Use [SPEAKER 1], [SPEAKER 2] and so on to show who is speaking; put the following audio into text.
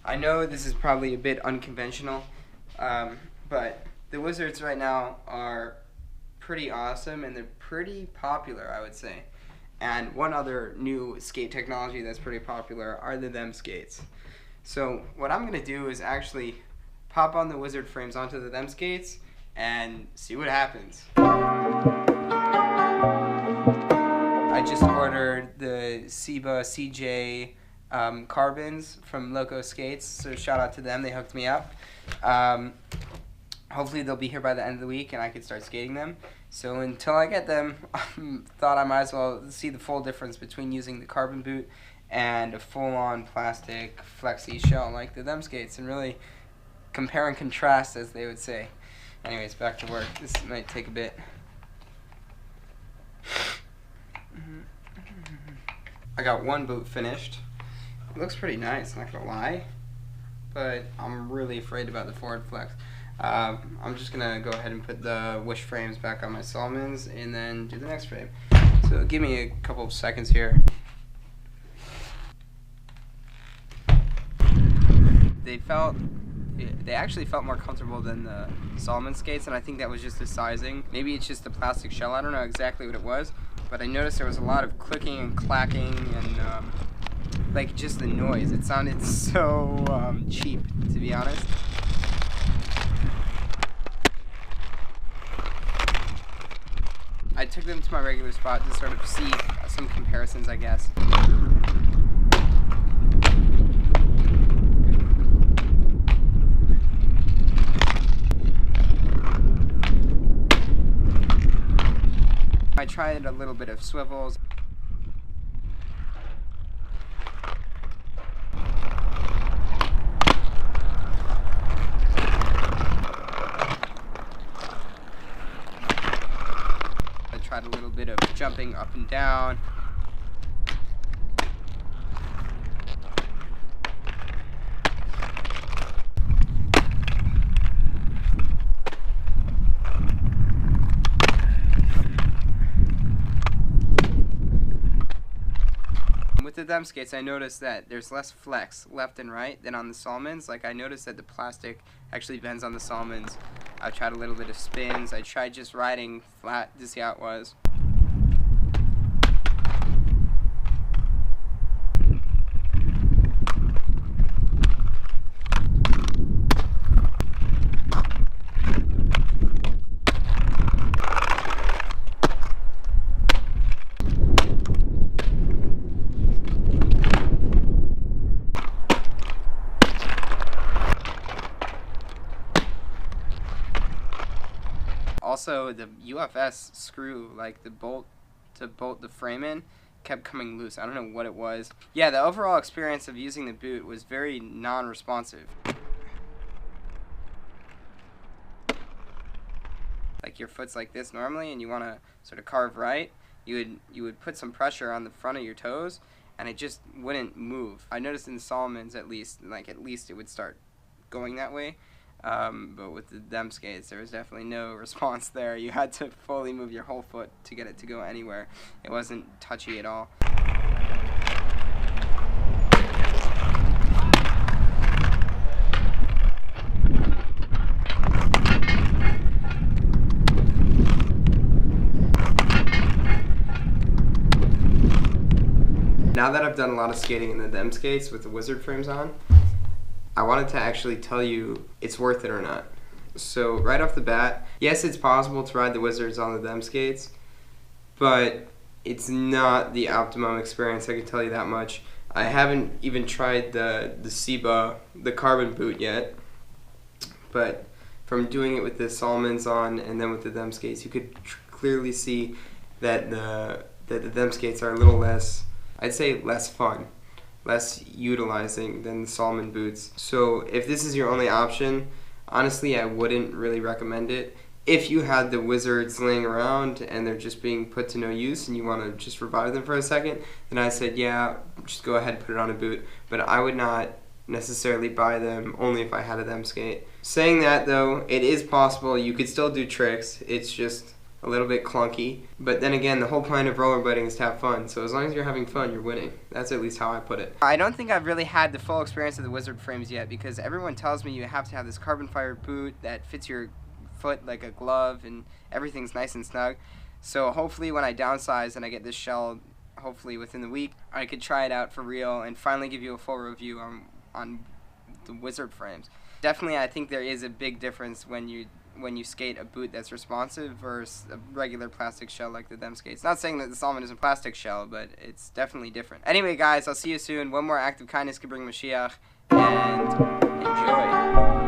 [SPEAKER 1] I know this is probably a bit unconventional, but the Wizards right now are pretty awesome and they're pretty popular, I would say. And one other new skate technology that's pretty popular are the themskates. So what I'm going to do is actually pop on the Wizard frames onto the themskates and see what happens. I just ordered the Seba CJ carbons from Loco Skates, so shout out to them, they hooked me up. Hopefully they'll be here by the end of the week and I can start skating them. So until I get them, I thought I might as well see the full difference between using the carbon boot and a full-on plastic flexi shell like the themskates, and really compare and contrast, as they would say. Anyways, back to work. This might take a bit. I got one boot finished. It looks pretty nice, not gonna lie, but I'm really afraid about the forward flex. I'm just gonna go ahead and put the wish frames back on my Salomons and then do the next frame. So give me a couple of seconds here. They actually felt more comfortable than the Salomon skates, and I think that was just the sizing. Maybe it's just the plastic shell, I don't know exactly what it was, but I noticed there was a lot of clicking and clacking and like just the noise. It sounded so cheap, to be honest. I took them to my regular spot to sort of see some comparisons, I guess. I tried a little bit of swivels. I tried a little bit of jumping up and down. With the themskates, I noticed that there's less flex left and right than on the Salomons. Like, I noticed that the plastic actually bends on the Salomons. I tried a little bit of spins. I tried just riding flat to see how it was. Also, the UFS screw, like the bolt to bolt the frame in, kept coming loose. I don't know what it was. Yeah, the overall experience of using the boot was very non-responsive. Like your foot's like this normally and you want to sort of carve right, you would put some pressure on the front of your toes and it just wouldn't move. I noticed in the Salomons at least it would start going that way. But with the themskates, there was definitely no response there. You had to fully move your whole foot to get it to go anywhere. It wasn't touchy at all. Now that I've done a lot of skating in the themskates with the Wizard frames on, I wanted to actually tell you it's worth it or not. So right off the bat, yes, it's possible to ride the Wizards on the themskates, but it's not the optimum experience, I can tell you that much. I haven't even tried the Seba, the carbon boot yet, but from doing it with the Salomons on and then with the themskates, you could clearly see that the themskates are a little less, I'd say less fun, less utilizing than the Salomon boots. So if this is your only option, honestly I wouldn't really recommend it. If you had the Wizards laying around and they're just being put to no use and you want to just revive them for a second, then I said yeah, just go ahead and put it on a boot. But I would not necessarily buy them only if I had a themskate. Saying that though, it is possible you could still do tricks. It's just a little bit clunky. But then again, the whole point of rollerblading is to have fun. So as long as you're having fun, you're winning. That's at least how I put it. I don't think I've really had the full experience of the Wizard frames yet, because everyone tells me you have to have this carbon fiber boot that fits your foot like a glove and everything's nice and snug. So hopefully when I downsize and I get this shell, hopefully within the week, I could try it out for real and finally give you a full review on the Wizard frames. Definitely, I think there is a big difference when you skate a boot that's responsive versus a regular plastic shell like the themskates. Not saying that the Salmon is a plastic shell, but it's definitely different. Anyway, guys, I'll see you soon. One more act of kindness could bring Mashiach, and enjoy.